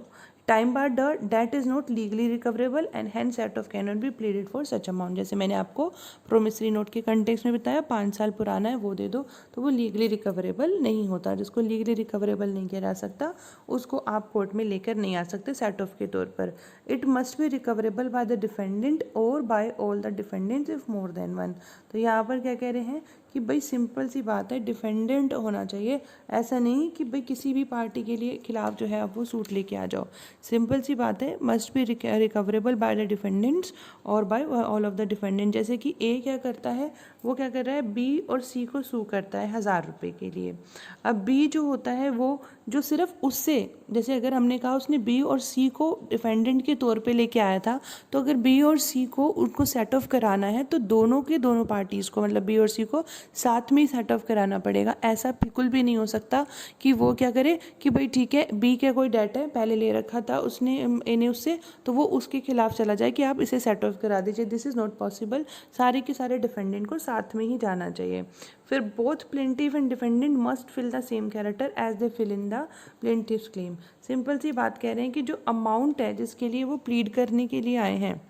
Time barred debt is not legally recoverable and hand set off can not be pleaded for such amount. जैसे मैंने आपको promissory note के context में बताया, 5 साल पुराना है वो दे दो, तो वो लीगली रिकवरेबल नहीं होता। जिसको लीगली रिकवरेबल नहीं किया जा सकता उसको आप कोर्ट में लेकर नहीं आ सकते सेट ऑफ के तौर पर। It must be recoverable by the defendant और by all the defendants if more than one. तो यहाँ पर क्या कह रहे हैं कि भाई सिंपल सी बात है, डिफेंडेंट होना चाहिए, ऐसा नहीं कि भाई किसी भी पार्टी के लिए खिलाफ जो है आप वो सूट लेके आ जाओ। सिंपल सी बात है, must be recoverable by the defendants और by all of the defendant. जैसे कि ए क्या करता है, वो क्या कर रहा है, बी और सी को सू करता है 1,000 रुपये के लिए। अब बी जो होता है वो जो सिर्फ उससे, जैसे अगर हमने कहा उसने बी और सी को डिफेंडेंट के तौर पे लेके आया था, तो अगर बी और सी को उनको सेट ऑफ कराना है तो दोनों के दोनों पार्टीज़ को, मतलब बी और सी को साथ में ही सेट ऑफ कराना पड़ेगा। ऐसा बिल्कुल भी नहीं हो सकता कि वो क्या करे कि भाई ठीक है बी का कोई डेट है पहले ले रखा था उसने ए ने उससे, तो वो उसके खिलाफ चला जाए कि आप इसे सेट ऑफ करा दीजिए। This is not possible. सारे के सारे डिफेंडेंट को साथ में ही जाना चाहिए। फिर both plaintiff and defendant must fill the same character as they fill in the plaintiff's claim. Simple सी बात कह रहे हैं कि जो अमाउंट है जिसके लिए वो प्लीड करने के लिए आए हैं,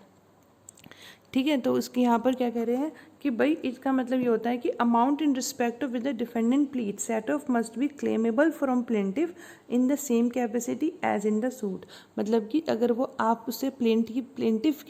ठीक है, तो उसके यहाँ पर क्या कह रहे हैं कि भाई इसका मतलब ये होता है कि amount in respect of with the defendant plead set off must be claimable from plaintiff in the same capacity as in the suit. मतलब कि अगर वो आप उससे प्लेंटिफ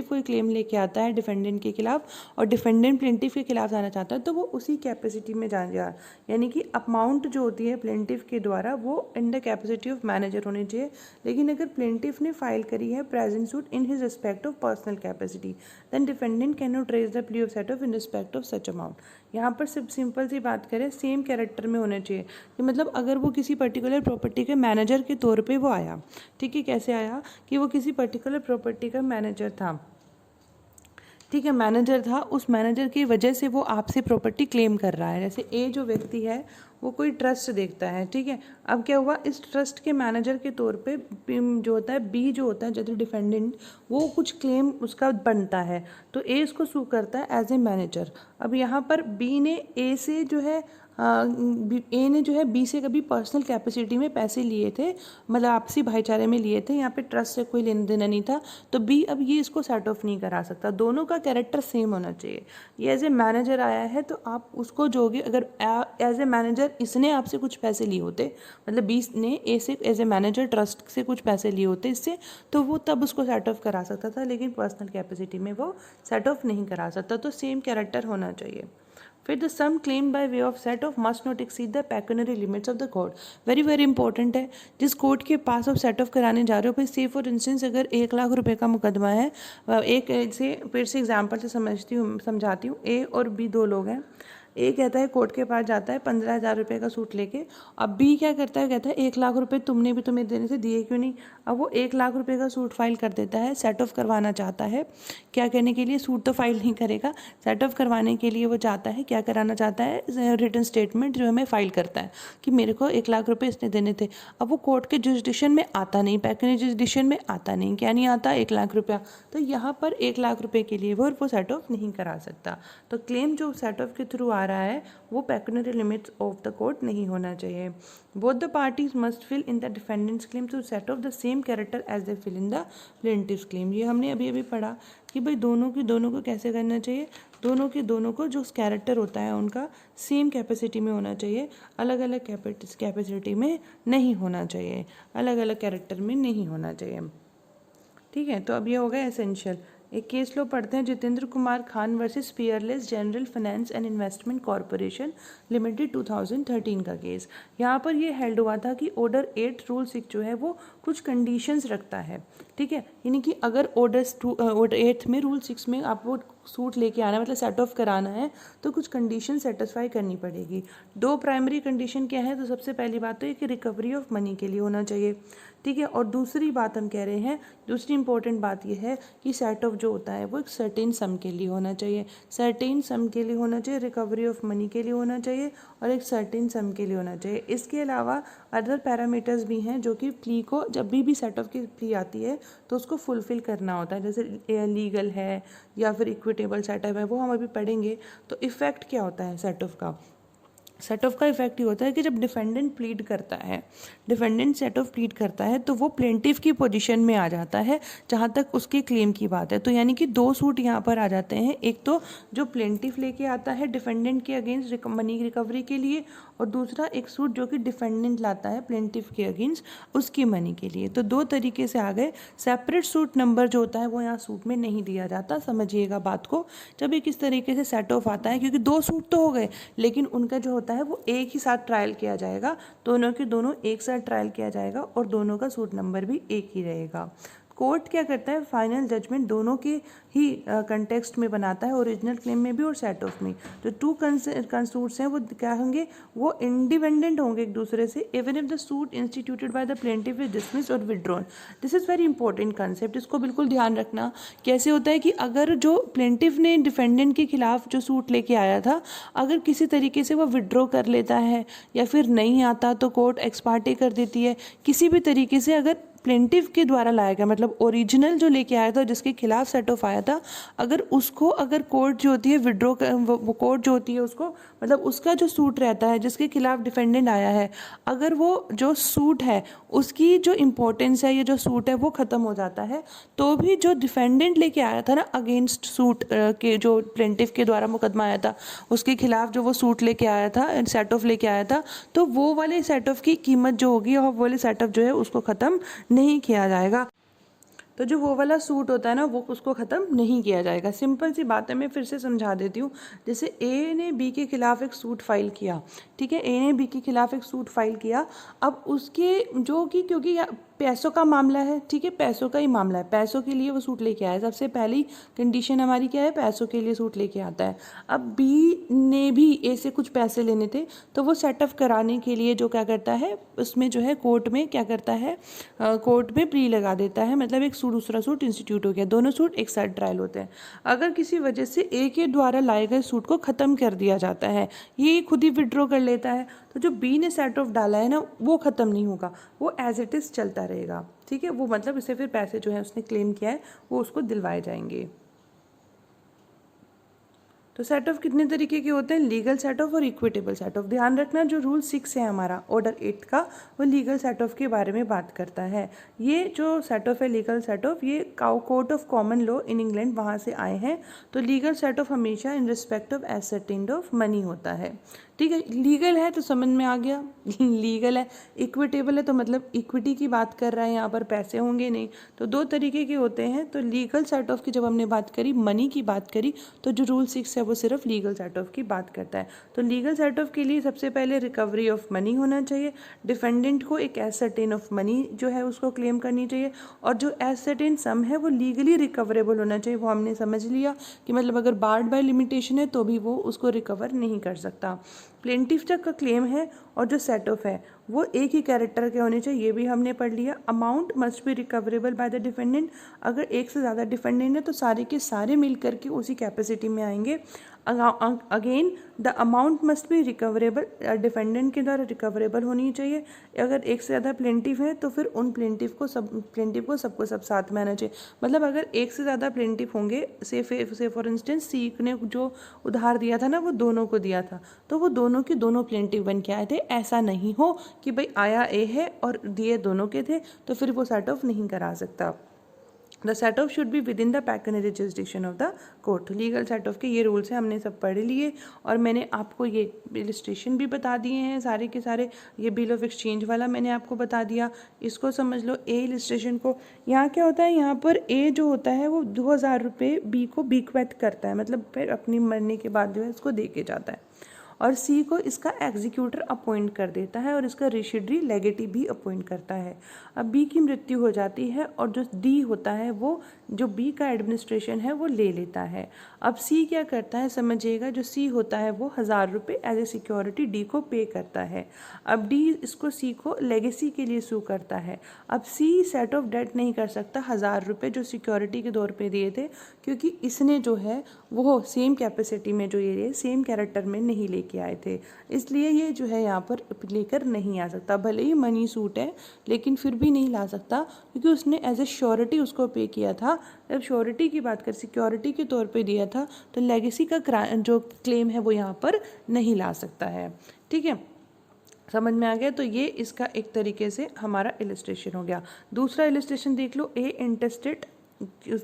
कोई क्लेम लेके आता है डिफेंडेंट के खिलाफ और डिफेंडेंट प्लेंटिफ के खिलाफ जाना चाहता है तो वो उसी कैपेसिटी में जाएगा। यानी कि अमाउंट जो होती है प्लेंटिफ के द्वारा वो in the capacity of manager होनी चाहिए। लेकिन अगर प्लेंटिफ ने फाइल करी है present suit in his respect of personal capacity then defendant cannot raise the plea of set off in respect of such amount. यहाँ पर सिर्फ सिंपल सी बात करें सेम कैरेक्टर में होना चाहिए कि मतलब अगर वो किसी पर्टिकुलर प्रॉपर्टी के मैनेजर के तौर पे वो आया, ठीक है, कैसे आया कि वो किसी पर्टिकुलर प्रॉपर्टी का मैनेजर था, ठीक है, मैनेजर था, उस मैनेजर की वजह से वो आपसे प्रॉपर्टी क्लेम कर रहा है। जैसे ए जो व्यक्ति है वो कोई ट्रस्ट देखता है, ठीक है, अब क्या हुआ इस ट्रस्ट के मैनेजर के तौर पे जो होता है बी जो होता है जैसे डिफेंडेंट वो कुछ क्लेम उसका बनता है तो ए इसको सू करता है एज ए मैनेजर। अब यहाँ पर बी ने ए से जो है ए ने जो है बी से कभी पर्सनल कैपेसिटी में पैसे लिए थे, मतलब आपसी भाईचारे में लिए थे, यहाँ पे ट्रस्ट से कोई लेन देना नहीं था, तो बी अब ये इसको सेट ऑफ नहीं करा सकता। दोनों का कैरेक्टर सेम होना चाहिए। ये एज ए मैनेजर आया है तो आप उसको जोगे, अगर एज ए मैनेजर इसने आपसे कुछ पैसे लिए होते, मतलब बी ने ए से एज ए मैनेजर ट्रस्ट से कुछ पैसे लिए होते इससे, तो वो तब उसको सेट ऑफ करा सकता था, लेकिन पर्सनल कैपेसिटी में वो सेट ऑफ नहीं करा सकता। तो सेम कैरेक्टर होना चाहिए। फिर the sum claim by way of set off must not exceed the pecuniary limits of the court. Very very important है। जिस कोर्ट के पास आप सेट ऑफ कराने जा रहे हो, भाई से फॉर इंस्टेंस अगर 1 लाख रुपए का मुकदमा है, एक से फिर से एग्जाम्पल से समझाती हूँ। ए और बी दो लोग हैं। ए कहता है कोर्ट के पास जाता है 15,000 रुपये का सूट लेके। अब बी क्या करता है, कहता है 1 लाख रुपए तुमने भी तुम्हें देने से दिए क्यों नहीं। अब वो 1 लाख रुपए का सूट फाइल कर देता है, सेट ऑफ करवाना चाहता है। क्या करने के लिए, सूट तो फाइल नहीं करेगा, सेट ऑफ करवाने के लिए वो चाहता है, क्या कराना चाहता है, रिटन स्टेटमेंट जो हमें फाइल करता है कि मेरे को 1 लाख रुपये इसने देने थे। अब वो कोर्ट के जुरिसडिक्शन में आता नहीं, पेक्यूनरी जुरिसडिक्शन में आता नहीं, क्या नहीं आता, 1 लाख रुपया। तो यहाँ पर 1 लाख रुपये के लिए वो सेट ऑफ नहीं करा सकता। तो क्लेम जो सेट ऑफ के थ्रू आ रहा है वो pecuniary limits of the court नहीं होना चाहिए। Both the parties must fill in the defendant's claim to set off the same character as they fill in the plaintiff's claim. ये हमने अभी अभी पढ़ा कि भाई दोनों को कैसे करना चाहिए, दोनों को जो कैरेक्टर होता है उनका सेम कैपेसिटी में होना चाहिए, अलग अलग कैपेसिटी में नहीं होना चाहिए, अलग अलग कैरेक्टर में नहीं होना चाहिए। ठीक है, तो अब ये हो गया एसेंशियल। एक केस लो पढ़ते हैं, Jitendra Kumar Khan versus Peerless general finance and investment corporation limited 2013 का केस। यहाँ पर ये हेल्ड हुआ था कि ऑर्डर 8 रूल 6 जो है वो कुछ कंडीशंस रखता है, ठीक है, यानी कि अगर ऑर्डर 8 में रूल 6 में आपको सूट लेके आना है, मतलब सेट ऑफ कराना है, तो कुछ कंडीशन सेटिस्फाई करनी पड़ेगी। 2 प्राइमरी कंडीशन क्या है, तो सबसे पहली बात तो ये कि रिकवरी ऑफ मनी के लिए होना चाहिए, ठीक है, और दूसरी बात हम कह रहे हैं, दूसरी इंपॉर्टेंट बात ये है कि सेट ऑफ जो होता है वो एक सर्टेन सम के लिए होना चाहिए, सर्टेन सम के लिए होना चाहिए, रिकवरी ऑफ मनी के लिए होना चाहिए और एक सर्टेन सम के लिए होना चाहिए। इसके अलावा अदर पैरामीटर्स भी हैं जो कि प्ली को जब भी सेट ऑफ की प्ली आती है तो उसको फुलफिल करना होता है, जैसे लीगल है या फिर इक्विटेबल सेट ऑफ है, वो हम अभी पढ़ेंगे। तो इफेक्ट क्या होता है सेट ऑफ का, सेट ऑफ का इफेक्ट ये होता है कि जब डिफेंडेंट प्लीड करता है, डिफेंडेंट सेट ऑफ प्लीड करता है तो वो प्लेंटिफ की पोजीशन में आ जाता है जहाँ तक उसके क्लेम की बात है। तो यानी कि 2 सूट यहाँ पर आ जाते हैं, एक तो जो प्लेंटिफ लेके आता है डिफेंडेंट के अगेंस्ट मनी रिकवरी के लिए, और दूसरा एक सूट जो कि डिफेंडेंट लाता है प्लेंटिफ के अगेंस्ट उसकी मनी के लिए। तो 2 तरीके से आ गए। सेपरेट सूट नंबर जो होता है वो यहाँ सूट में नहीं दिया जाता, समझिएगा बात को। जब एक इस तरीके से सेट ऑफ आता है, क्योंकि 2 सूट तो हो गए लेकिन उनका जो है वो एक ही साथ ट्रायल किया जाएगा, दोनों के दोनों एक साथ ट्रायल किया जाएगा और दोनों का सूट नंबर भी एक ही रहेगा। कोर्ट क्या करता है, फाइनल जजमेंट दोनों के ही कंटेक्स्ट में बनाता है, ओरिजिनल क्लेम में भी और सेट ऑफ में। जो टू कंसूट्स हैं वो क्या होंगे, वो इंडिपेंडेंट होंगे एक दूसरे से, even if the suit instituted by the plaintiff is dismissed और withdrawn. This is very important concept, इसको बिल्कुल ध्यान रखना। कैसे होता है कि अगर जो प्लेंटिफ ने डिफेंडेंट के खिलाफ जो सूट लेके आया था, अगर किसी तरीके से वो विड्रॉ कर लेता है या फिर नहीं आता तो कोर्ट एक्स पार्टे कर देती है। किसी भी तरीके से अगर प्लेंटिफ के द्वारा लाया गया, मतलब ओरिजिनल जो लेके आया था जिसके खिलाफ सेट ऑफ आया था, अगर उसको अगर कोर्ट जो होती है विड्रॉ, वो कोर्ट जो होती है उसको, मतलब उसका जो सूट रहता है जिसके खिलाफ डिफेंडेंट आया है, अगर वो जो सूट है उसकी जो इम्पोर्टेंस है, ये जो सूट है वो ख़त्म हो जाता है, तो भी जो डिफेंडेंट लेके आया था ना अगेंस्ट सूट के, जो प्लेंटिफ के द्वारा मुकदमा आया था उसके खिलाफ जो वो सूट लेके आया था, सेट ऑफ लेके आया था, तो वो वाले सेट ऑफ की कीमत जो होगी और वो वाले सेट ऑफ जो है उसको ख़त्म नहीं किया जाएगा। तो जो वो वाला सूट होता है ना वो उसको ख़त्म नहीं किया जाएगा। सिंपल सी बात है, मैं फिर से समझा देती हूँ। जैसे ए ने बी के खिलाफ एक सूट फाइल किया, ठीक है, ए ने बी के खिलाफ एक सूट फाइल किया। अब उसके जो कि क्योंकि पैसों का मामला है, ठीक है, पैसों का ही मामला है, पैसों के लिए वो सूट लेके आया। सबसे पहली कंडीशन हमारी क्या है, पैसों के लिए सूट लेके आता है। अब बी ने भी ए से कुछ पैसे लेने थे, तो वो सेटअप कराने के लिए जो क्या करता है, उसमें जो है कोर्ट में क्या करता है, कोर्ट में प्री लगा देता है, मतलब एक सूट दूसरा सूट इंस्टीट्यूट हो गया, दोनों सूट एक साथ ट्रायल होते हैं। अगर किसी वजह से ए के द्वारा लाए गए सूट को ख़त्म कर दिया जाता है, ये खुद ही विड्रॉ कर लेता है, तो जो बी ने सेट ऑफ डाला है ना वो ख़त्म नहीं होगा, वो एज इट इज़ चलता रहेगा, ठीक है। वो मतलब इसे फिर पैसे जो है उसने क्लेम किया है वो उसको दिलवाए जाएंगे। तो सेट ऑफ कितने तरीके के होते हैं, लीगल सेट ऑफ और इक्विटेबल सेट ऑफ। ध्यान रखना जो रूल 6 है हमारा ऑर्डर 8 का, वो लीगल सेट ऑफ के बारे में बात करता है। ये जो सेट ऑफ है लीगल सेट ऑफ, ये court of common law in England वहाँ से आए हैं। तो लीगल सेट ऑफ हमेशा in respect of ascertained of money होता है, ठीक है। लीगल है तो समझ में आ गया लीगल है। इक्विटेबल है तो मतलब इक्विटी की बात कर रहा है, यहाँ पर पैसे होंगे नहीं। तो दो तरीके के होते हैं। तो लीगल सेट ऑफ की जब हमने बात करी, मनी की बात करी, तो जो रूल 6 है वो सिर्फ लीगल सेट ऑफ की बात करता है। तो लीगल सेट ऑफ के लिए सबसे पहले रिकवरी ऑफ मनी होना चाहिए, डिफेंडेंट को एक एसेटेन ऑफ मनी जो है उसको क्लेम करनी चाहिए, और जो एसेटेन सम है वो लीगली रिकवरेबल होना चाहिए। वो हमने समझ लिया कि मतलब अगर बार्ड बाय लिमिटेशन है तो भी वो उसको रिकवर नहीं कर सकता। प्लेंटिफ तक का क्लेम है और जो सेट ऑफ है वो एक ही कैरेक्टर के होने चाहिए, ये भी हमने पढ़ लिया। Amount must be recoverable by the defendant, अगर एक से ज़्यादा डिफेंडेंट है तो सारे के सारे मिल करके उसी कैपेसिटी में आएंगे। Again the amount must be recoverable, defendant के द्वारा रिकवरेबल होनी चाहिए। अगर एक से ज़्यादा प्लेंटिफ है तो फिर उन प्लेंटिफ को सबको सब साथ में आना चाहिए। मतलब अगर एक से ज़्यादा प्लेंटिफ होंगे, से फॉर इंस्टेंस सी ने जो उधार दिया था ना वो दोनों को दिया था, तो वो दोनों के दोनों प्लेंटिफ बन के आए थे। ऐसा नहीं हो कि भाई आया ए है और दिए दोनों के थे, तो फिर वो सेट ऑफ नहीं करा सकता। The set off should be within the pecuniary jurisdiction of the court. Legal set off के ये रूल्स हैं, हमने सब पढ़ लिए, और मैंने आपको ये इलस्ट्रेशन भी बता दिए हैं सारे के सारे। ये बिल ऑफ एक्सचेंज वाला मैंने आपको बता दिया, इसको समझ लो। ए इलस्ट्रेशन को, यहाँ क्या होता है, यहाँ पर ए जो होता है वो 2000 रुपये बी को बीक्वेथ करता है, मतलब फिर अपनी मरने के बाद जो है इसको दे के जाता है, और सी को इसका एग्जीक्यूटर अपॉइंट कर देता है और इसका रिशिडरी लेगेटी भी अपॉइंट करता है। अब बी की मृत्यु हो जाती है और जो डी होता है वो जो बी का एडमिनिस्ट्रेशन है वो ले लेता है। अब सी क्या करता है समझिएगा, जो सी होता है वो 1000 रुपये एज ए सिक्योरिटी डी को पे करता है। अब डी इसको सी को लेगेसी के लिए सू करता है। अब सी सेट ऑफ डेट नहीं कर सकता 1000 रुपये जो सिक्योरिटी के तौर पे दिए थे, क्योंकि इसने जो है वो सेम कैपेसिटी में जो ये सेम कैरेक्टर में नहीं लेके आए थे, इसलिए ये जो है यहाँ पर लेकर नहीं आ सकता। भले ही मनी सूट है लेकिन फिर भी नहीं ला सकता, क्योंकि उसने एज ए श्योरिटी उसको पे किया था। जब श्योरिटी की बात कर, सिक्योरिटी के तौर पे दिया था, तो लेगेसी का जो क्लेम है वो यहाँ पर नहीं ला सकता है, ठीक है। समझ में आ गया। तो ये इसका एक तरीके से हमारा इलस्ट्रेशन हो गया। दूसरा इलस्ट्रेशन देख लो, ए इंटेस्टेड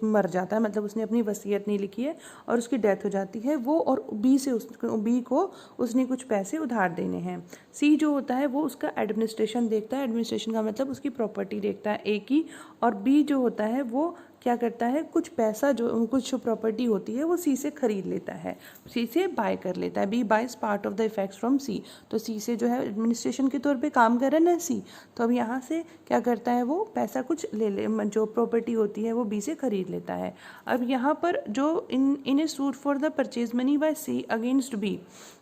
मर जाता है, मतलब उसने अपनी वसीयत नहीं लिखी है और उसकी डेथ हो जाती है वो, और बी को उसने कुछ पैसे उधार देने हैं। सी जो होता है वो उसका एडमिनिस्ट्रेशन देखता है, एडमिनिस्ट्रेशन का मतलब उसकी प्रॉपर्टी देखता है ए की, और बी जो होता है वो क्या करता है, कुछ पैसा जो कुछ प्रॉपर्टी होती है वो सी से खरीद लेता है, सी से बाय कर लेता है। B buys part of the effects from C, तो सी से जो है एडमिनिस्ट्रेशन के तौर पे काम कर रहा है ना सी, तो अब यहाँ से क्या करता है, वो पैसा कुछ जो प्रॉपर्टी होती है वो बी से खरीद लेता है। अब यहाँ पर जो in a suit for the purchase money by C against B,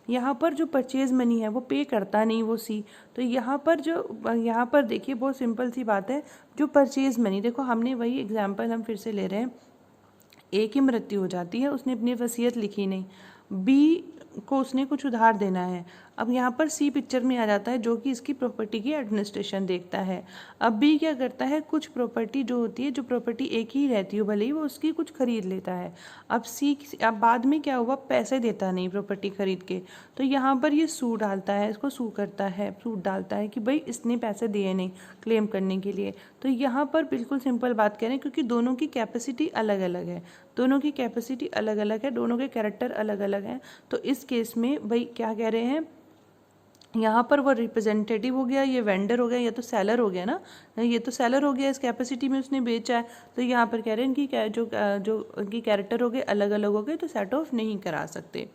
यहाँ पर जो परचेज मनी है वो पे करता नहीं वो सी, तो यहाँ पर देखिए बहुत सिंपल सी बात है, जो परचेज मनी, देखो हमने वही एग्जांपल हम फिर से ले रहे हैं, ए की मृत्यु हो जाती है, उसने अपनी वसीयत लिखी नहीं, बी को उसने कुछ उधार देना है, अब यहाँ पर सी पिक्चर में आ जाता है जो कि इसकी प्रॉपर्टी की एडमिनिस्ट्रेशन देखता है। अब बी क्या करता है, कुछ प्रॉपर्टी जो होती है, जो प्रॉपर्टी एक ही रहती हो भले ही, वो उसकी कुछ खरीद लेता है। अब बाद में क्या हुआ, पैसे देता नहीं प्रॉपर्टी खरीद के, तो यहाँ पर ये सू डालता है, इसको सूट डालता है कि भाई इसने पैसे दिए नहीं क्लेम करने के लिए। तो यहाँ पर बिल्कुल सिंपल बात करें, क्योंकि दोनों की कैपेसिटी अलग अलग है, दोनों के कैरेक्टर अलग अलग हैं, तो इस केस में भाई क्या कह रहे हैं, यहाँ पर वो रिप्रेजेंटेटिव हो गया, ये वेंडर हो गया, या तो सेलर हो गया ना, ये तो सेलर हो गया, इस कैपेसिटी में उसने बेचा है, तो यहाँ पर कह रहे हैं कि जो उनकी कैरेक्टर हो गए अलग अलग हो गए, तो सेट ऑफ नहीं करा सकते।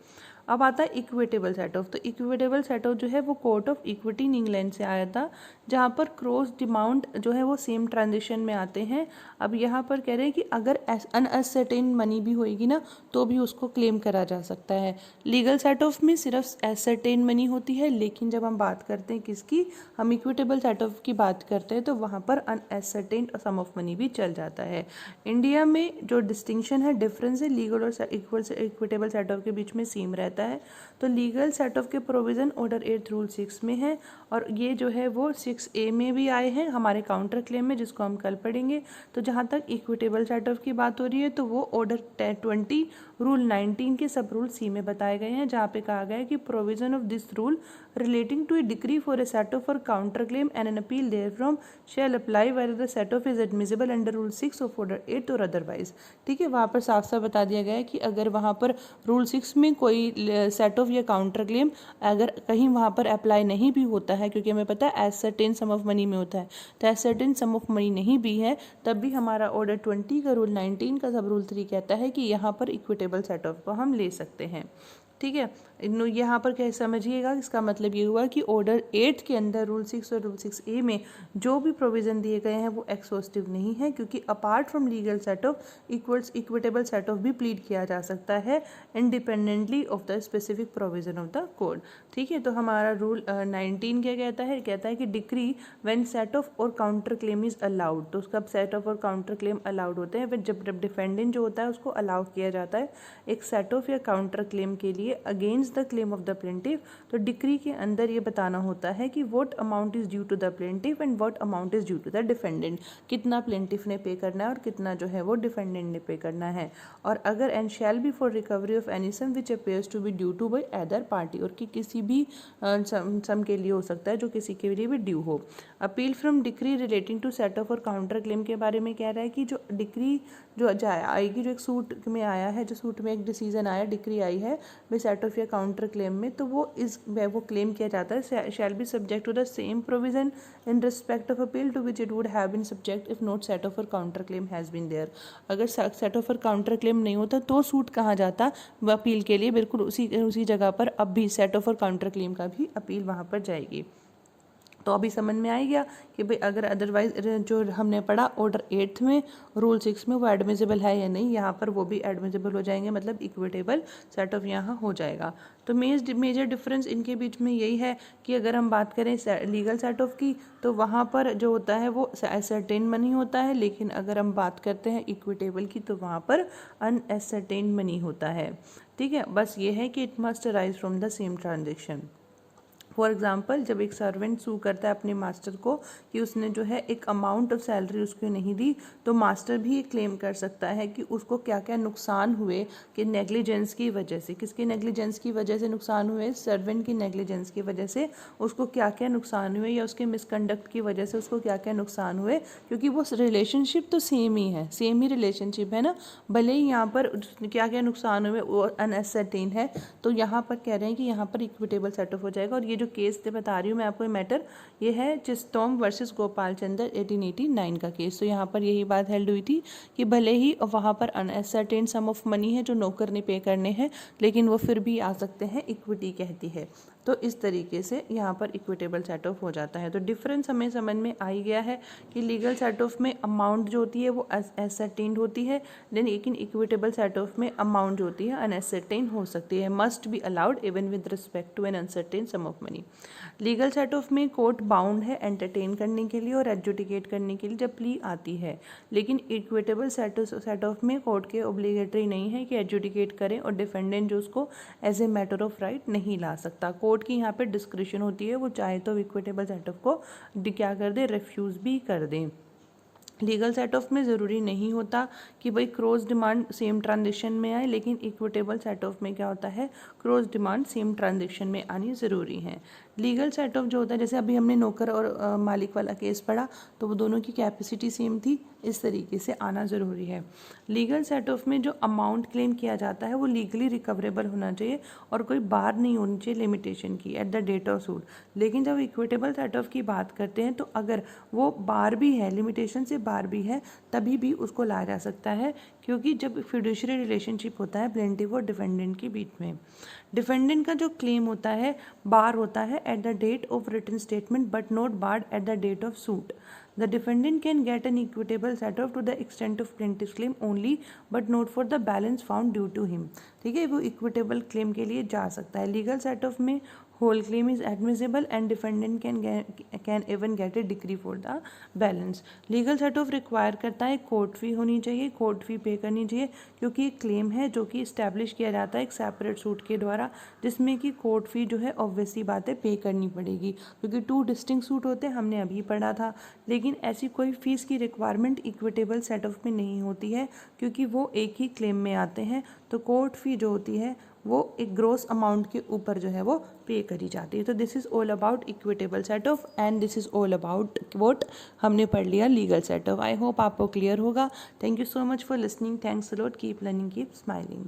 अब आता है इक्विटेबल सेट ऑफ, तो इक्विटेबल सेट ऑफ जो है वो court of equity in England से आया था, जहाँ पर क्रॉस अमाउंट जो है वो सेम ट्रांजेक्शन में आते हैं। अब यहाँ पर कह रहे हैं कि अगर अनअसर्टेन मनी भी होएगी ना तो भी उसको क्लेम करा जा सकता है। लीगल सेट ऑफ में सिर्फ असर्टेन मनी होती है, लेकिन जब हम बात करते हैं किसकी, हम इक्विटेबल सेट ऑफ की बात करते हैं, तो वहाँ पर अनअसर्टेन सम ऑफ मनी भी चल जाता है। इंडिया में जो डिस्टिंक्शन है, डिफरेंस है लीगल और इक्विटेबल सेट ऑफ के बीच में सेम रहता है। तो लीगल सेट ऑफ के प्रोविजन ऑर्डर 8 रूल 6 में है, और ये जो है वो 6A में भी आए हैं हमारे काउंटर क्लेम में, जिसको हम कल पढ़ेंगे। तो जहाँ तक इक्विटेबल सेट ऑफ की बात हो रही है, तो वो ऑर्डर 20 रूल 19 के सब रूल सी में बताए गए हैं, जहाँ पे कहा गया है कि provision of this rule relating to a decree for a set off और counter claim and an appeal therefrom shall apply whether the set off is admissible under rule 6 of order 8 or otherwise. ठीक है, वहाँ पर साफ साफ बता दिया गया है कि अगर वहाँ पर रूल 6 में कोई सेट ऑफ या काउंटर क्लेम अगर कहीं वहाँ पर अप्लाई नहीं भी होता है, क्योंकि हमें पता है ascertain sum of money में होता है, तो ascertain sum of money नहीं भी है, तब भी हमारा ऑर्डर 20 का रूल 19 का सब रूल 3 कहता है कि यहाँ पर इक्विटेबल सेट ऑफ को हम ले सकते हैं। ठीक है, यहाँ पर क्या समझिएगा, इसका मतलब ये हुआ कि ऑर्डर 8 के अंदर रूल 6 और रूल 6A में जो भी प्रोविज़न दिए गए हैं वो एक्सोस्टिव नहीं है, क्योंकि apart from legal set of equitable set of भी प्लीड किया जा सकता है independently of the specific provision of the code. ठीक है, तो हमारा रूल 19 क्या कहता है कि डिक्री व्हेन सेट ऑफ और काउंटर क्लेम इज़ अलाउड, तो उसका सेट ऑफ और काउंटर क्लेम अलाउड होते हैं जब डिफेंडेंट जो होता है उसको अलाउ किया जाता है एक सेट ऑफ या काउंटर क्लेम के लिए against the claim of the plaintiff. तो डिक्री के अंदर ये बताना होता है कि what amount is due to the plaintiff and what amount is due to the defendant, कितना प्लेंटिफ ने पे करना है और कितना जो है वो डिफेंडेंट ने पे करना है। और अगर and shall be for recovery of any sum which appears to be due to by other party, और कि किसी भी सम के लिए हो सकता है जो किसी के लिए भी ड्यू हो। Appeal from decree relating to set off और काउंटर क्लेम के बारे में कह रहा है कि जो डिक्री जो आएगी, जो एक सूट में आया है, जो सूट में एक डिसीजन आया, डिक्री आई है बाय सेट ऑफ या काउंटर क्लेम में, तो वो क्लेम किया जाता है shall be subject to the same provision in respect of appeal to which it would have been subject if not set off और counter claim has been there. अगर set off और counter claim नहीं होता तो suit कहाँ जाता, appeal के लिए बिल्कुल उसी जगह पर अब भी सेट ऑफ और काउंटर क्लेम का भी अपील वहाँ पर जाएगी। तो अभी समझ में आ गया कि भाई अगर अदरवाइज जो हमने पढ़ा ऑर्डर 8 में रूल 6 में वो एडमिसिबल है या नहीं, यहाँ पर वो भी एडमिसिबल हो जाएंगे, मतलब इक्विटेबल सेट ऑफ यहाँ हो जाएगा। तो मेजर डिफरेंस इनके बीच में यही है कि अगर हम बात करें लीगल सेट ऑफ की तो वहाँ पर जो होता है वो असर्टेन मनी होता है, लेकिन अगर हम बात करते हैं इक्विटेबल की तो वहाँ पर अनअसर्टेन मनी होता है। ठीक है, बस ये है कि it must arise from the same transaction. For example, जब एक सर्वेंट सू करता है अपने मास्टर को कि उसने जो है एक अमाउंट ऑफ सैलरी उसको नहीं दी, तो मास्टर भी ये क्लेम कर सकता है कि उसको क्या क्या नुकसान हुए कि नेग्लिजेंस की वजह से, किसकी नेग्लिजेंस की वजह से नुकसान हुए, सर्वेंट की नेग्लिजेंस की वजह से उसको क्या क्या नुकसान हुए, या उसके मिसकंडक्ट की वजह से उसको क्या क्या नुकसान हुए, क्योंकि वो रिलेशनशिप तो सेम ही है, सेम ही रिलेशनशिप है ना, भले ही यहाँ पर क्या क्या नुकसान हुए वो अनअसर्टेन है, तो यहाँ पर कह रहे हैं कि यहाँ पर इक्विटेबल सेट ऑफ हो जाएगा। और ये जो केस बता रही हूँ मैं आपको मैटर, ये है चिस्टोम वर्सेस गोपाल चंद्र 1889 का केस। तो यहाँ पर यही बात हेल्ड हुई थी कि भले ही वहाँ पर अनसर्टेन सम ऑफ मनी है जो नौकर ने पे करने हैं, लेकिन वो फिर भी आ सकते हैं, इक्विटी कहती है। तो इस तरीके से यहाँ पर इक्विटेबल सेट ऑफ हो जाता है। तो डिफरेंस हमें समझ में आ ही गया है कि लीगल सेट ऑफ में अमाउंट जो होती है वो एसर्टेन्ड होती है, लेकिन इक्विटेबल सेट ऑफ में अमाउंट जो होती है अनएसर्टेन हो सकती है, must be allowed even with respect to an uncertain sum of money. Legal set off में कोर्ट बाउंड है एंटरटेन करने के लिए और एडजुडिकेट करने के लिए जब प्ली आती है, लेकिन इक्विटेबल सेट ऑफ में कोर्ट के ऑब्लिगेटरी नहीं है कि एडजुडिकेट करें और डिफेंडेंट जो उसको as a matter of right नहीं ला सकता। कोर्ट की यहाँ पे डिस्क्रिशन होती है, वो चाहे तो इक्विटेबल सेट ऑफ को क्या कर दे, रिफ्यूज़ भी कर दें। लीगल सेट ऑफ में ज़रूरी नहीं होता कि भाई क्रॉस डिमांड सेम ट्रांजेक्शन में आए, लेकिन इक्विटेबल सेट ऑफ में क्या होता है, क्रॉस डिमांड सेम ट्रांजेक्शन में आनी ज़रूरी है। लीगल सेट ऑफ जो होता है, जैसे अभी हमने नौकर और मालिक वाला केस पढ़ा, तो वो दोनों की कैपेसिटी सेम थी, इस तरीके से आना ज़रूरी है। लीगल सेट ऑफ में जो अमाउंट क्लेम किया जाता है वो लीगली रिकवरेबल होना चाहिए और कोई बार नहीं होनी चाहिए लिमिटेशन की at the date of suit. लेकिन जब इक्विटेबल सेट ऑफ की बात करते हैं तो अगर वो बार भी है, लिमिटेशन से बार भी है, तभी भी उसको लाया जा सकता है, क्योंकि जब फिड्यूशियरी रिलेशनशिप होता है प्लेंटिफ और डिफेंडेंट के बीच में, डिफेंडेंट का जो क्लेम होता है बार होता है at the date of written statement but not barred at the date of suit. The defendant can get an equitable set-off to the extent of plaintiff's claim only, but not for the balance found due to him। ठीक है, वो equitable claim के लिए जा सकता है। Legal set-of में whole claim is admissible and defendant can even get a decree for the balance। Legal set-of require करता है कोर्ट फी होनी चाहिए, कोर्ट फी पे करनी चाहिए, क्योंकि एक क्लेम है जो कि इस्टेब्लिश किया जाता है एक सेपरेट सूट के द्वारा, जिसमें कि कोर्ट फी जो है ऑब्वियसली बात है पे करनी पड़ेगी, क्योंकि 2 डिस्टिंक्ट सूट होते हैं, हमने अभी पढ़ा था। लेकिन ऐसी कोई फीस की रिक्वायरमेंट इक्विटेबल सेट ऑफ में नहीं होती है, क्योंकि वो एक ही क्लेम में आते हैं। तो कोर्ट फी जो होती है वो एक ग्रोस अमाउंट के ऊपर जो है वो पे करी जाती है। तो this is all about equitable set of and this is all about what हमने पढ़ लिया legal set of. I hope आपको क्लियर होगा। Thank you so much for listening, thanks a lot, keep learning, keep smiling.